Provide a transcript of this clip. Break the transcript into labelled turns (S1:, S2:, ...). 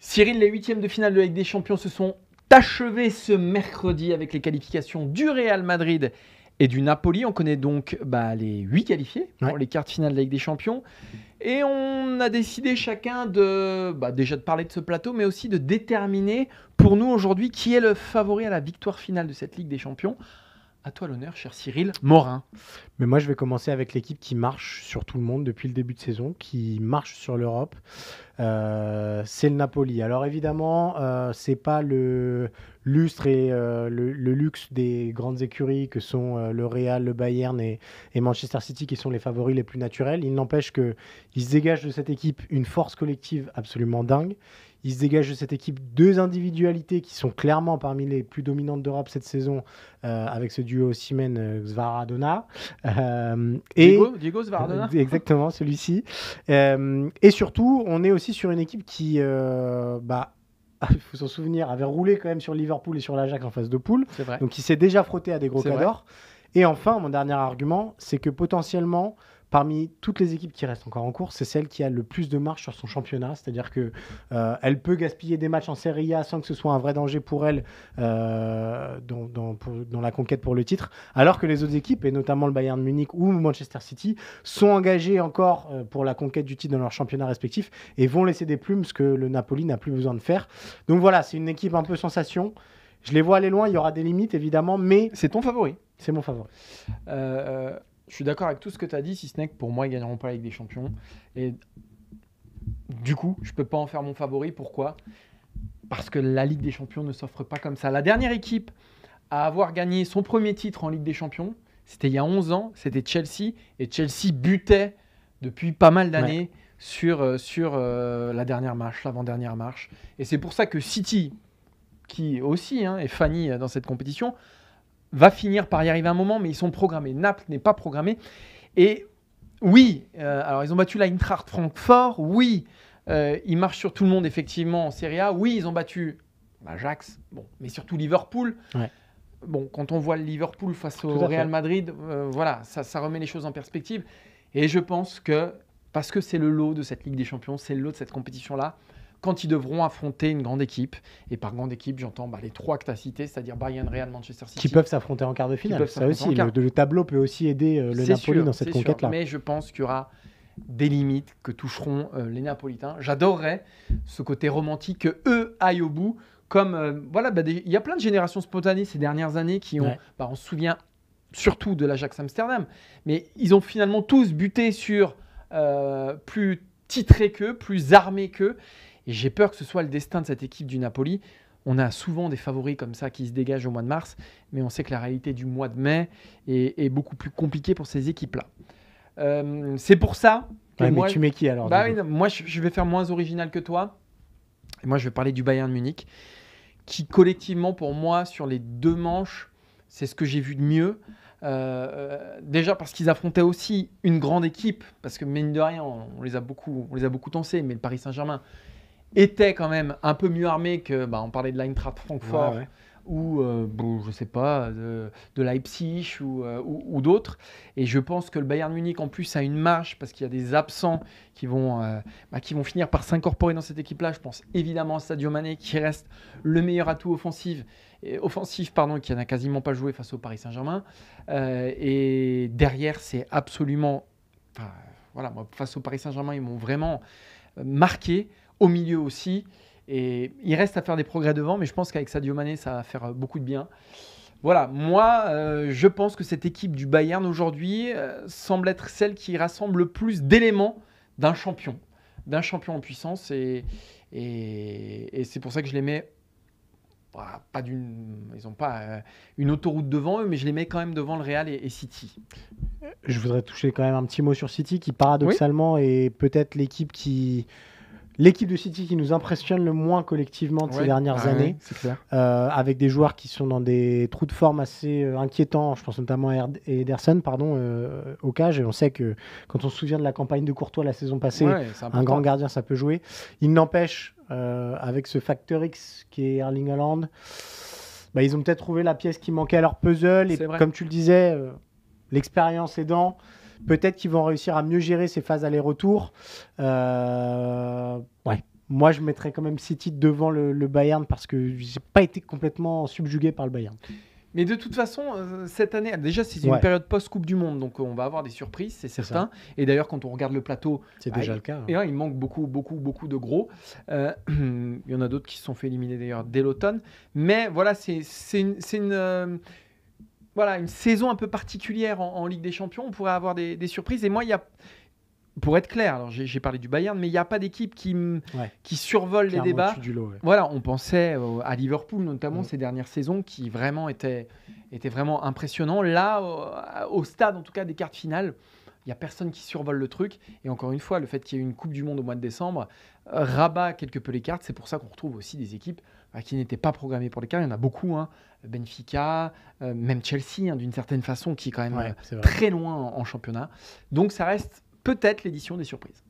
S1: Cyril, les huitièmes de finale de la Ligue des Champions se sont achevés ce mercredi avec les qualifications du Real Madrid et du Napoli. On connaît donc les 8 qualifiés pour les quarts de finale de la Ligue des Champions. Et on a décidé chacun déjà de parler de ce plateau, mais aussi de déterminer pour nous aujourd'hui qui est le favori à la victoire finale de cette Ligue des Champions. À toi l'honneur, cher Cyril Morin.
S2: Mais moi, je vais commencer avec l'équipe qui marche sur tout le monde depuis le début de saison, qui marche sur l'Europe. C'est le Napoli. Alors évidemment, c'est pas le lustre et le luxe des grandes écuries que sont le Real, le Bayern et Manchester City qui sont les favoris les plus naturels. Il n'empêche qu'il se dégage de cette équipe une force collective absolument dingue. Il se dégage de cette équipe deux individualités qui sont clairement parmi les plus dominantes d'Europe cette saison, avec ce duo Osimhen-Gvaradona.
S1: Diego Gvaradona.
S2: Exactement, celui-ci. Et surtout, on est aussi sur une équipe qui, il faut s'en souvenir, avait roulé quand même sur Liverpool et sur l'Ajax en phase de poule.
S1: C'est vrai.
S2: Donc il s'est déjà frotté à des gros cadors. Et enfin, mon dernier argument, c'est que potentiellement, parmi toutes les équipes qui restent encore en course, c'est celle qui a le plus de marge sur son championnat. C'est-à-dire qu'elle peut gaspiller des matchs en Serie A sans que ce soit un vrai danger pour elle dans la conquête pour le titre. Alors que les autres équipes, et notamment le Bayern Munich ou Manchester City, sont engagées encore pour la conquête du titre dans leur championnat respectif et vont laisser des plumes, ce que le Napoli n'a plus besoin de faire. Donc voilà, c'est une équipe un peu sensation. Je les vois aller loin, il y aura des limites évidemment, mais...
S1: C'est ton favori.
S2: C'est mon favori.
S1: Je suis d'accord avec tout ce que tu as dit, si ce n'est que pour moi, ils ne gagneront pas la Ligue des Champions. Et du coup, je ne peux pas en faire mon favori. Pourquoi ? Parce que la Ligue des Champions ne s'offre pas comme ça. La dernière équipe à avoir gagné son premier titre en Ligue des Champions, c'était il y a 11 ans, c'était Chelsea. Et Chelsea butait depuis pas mal d'années sur la dernière marche, l'avant-dernière marche. Et c'est pour ça que City, qui aussi est Fanny dans cette compétition, va finir par y arriver un moment, mais ils sont programmés. Naples n'est pas programmé. Et oui, alors ils ont battu l'Eintracht Francfort. Oui, ils marchent sur tout le monde, effectivement, en Serie A. Oui, ils ont battu l'Ajax, mais surtout Liverpool.
S2: Ouais.
S1: Bon, quand on voit le Liverpool face au Real Madrid, ça remet les choses en perspective. Et je pense que, parce que c'est le lot de cette Ligue des Champions, c'est le lot de cette compétition-là, quand ils devront affronter une grande équipe, et par grande équipe, j'entends les trois que tu as cités, c'est-à-dire Bayern, Real, Manchester City.
S2: Qui peuvent s'affronter en quart de finale. Ça aussi, le tableau peut aussi aider le Napoli dans cette conquête-là.
S1: Mais je pense qu'il y aura des limites que toucheront les Napolitains. J'adorerais ce côté romantique qu'eux aillent au bout. Comme il y a plein de générations spontanées ces dernières années qui ont, on se souvient surtout de l'Ajax Amsterdam, mais ils ont finalement tous buté sur plus titrés qu'eux, plus armés qu'eux. Et j'ai peur que ce soit le destin de cette équipe du Napoli. On a souvent des favoris comme ça qui se dégagent au mois de mars, mais on sait que la réalité du mois de mai est beaucoup plus compliquée pour ces équipes-là. C'est pour ça que
S2: mais tu mets qui alors
S1: moi, je vais faire moins original que toi. Et moi, je vais parler du Bayern Munich, qui collectivement, pour moi, sur les deux manches, c'est ce que j'ai vu de mieux. Déjà parce qu'ils affrontaient aussi une grande équipe, parce que mine de rien, on les a beaucoup tensés, mais le Paris Saint-Germain était quand même un peu mieux armé que, on parlait de l'Eintracht Francfort ou, je sais pas, de Leipzig ou d'autres. Et je pense que le Bayern Munich, en plus, a une marge parce qu'il y a des absents qui vont finir par s'incorporer dans cette équipe-là. Je pense évidemment à Sadio Mané, qui reste le meilleur atout offensif, qui n'a quasiment pas joué face au Paris Saint-Germain. Et derrière, c'est absolument... moi, face au Paris Saint-Germain, ils m'ont vraiment marqué. Au milieu aussi. Et il reste à faire des progrès devant, mais je pense qu'avec Sadio Mané, ça va faire beaucoup de bien. Voilà, moi, je pense que cette équipe du Bayern aujourd'hui semble être celle qui rassemble le plus d'éléments d'un champion en puissance. Et c'est pour ça que je les mets, ils n'ont pas une autoroute devant eux, mais je les mets quand même devant le Real et City.
S2: Je voudrais toucher quand même un petit mot sur City, qui paradoxalement est peut-être l'équipe de City qui nous impressionne le moins collectivement de ces dernières années,
S1: c'est clair.
S2: Avec des joueurs qui sont dans des trous de forme assez inquiétants. Je pense notamment à Ederson, au cage. Et on sait que quand on se souvient de la campagne de Courtois la saison passée, un grand gardien, ça peut jouer. Il n'empêche, avec ce facteur X qui est Erling Haaland, ils ont peut-être trouvé la pièce qui manquait à leur puzzle. Et comme tu le disais, l'expérience aidant, peut-être qu'ils vont réussir à mieux gérer ces phases aller-retour. Moi, je mettrais quand même City devant le Bayern parce que j'ai pas été complètement subjugué par le Bayern.
S1: Mais de toute façon, cette année, déjà, c'est une période post-Coupe du Monde, donc on va avoir des surprises, c'est certain. Et d'ailleurs, quand on regarde le plateau,
S2: c'est déjà le cas.
S1: Et il manque beaucoup de gros. Il y en a d'autres qui se sont fait éliminer d'ailleurs dès l'automne. Mais voilà, c'est une saison un peu particulière en Ligue des Champions. On pourrait avoir des surprises. Et moi, pour être clair, alors j'ai parlé du Bayern, mais il n'y a pas d'équipe qui survole les débats. Voilà, on pensait à Liverpool, notamment ces dernières saisons, qui vraiment étaient vraiment impressionnants. Là, au stade, en tout cas, des quarts de finale, il n'y a personne qui survole le truc. Et encore une fois, le fait qu'il y ait eu une Coupe du Monde au mois de décembre rabat quelque peu les cartes. C'est pour ça qu'on retrouve aussi des équipes qui n'étaient pas programmées pour les quarts. Il y en a beaucoup, Benfica, même Chelsea, d'une certaine façon, qui est quand même très loin en championnat. Donc ça reste peut-être l'édition des surprises.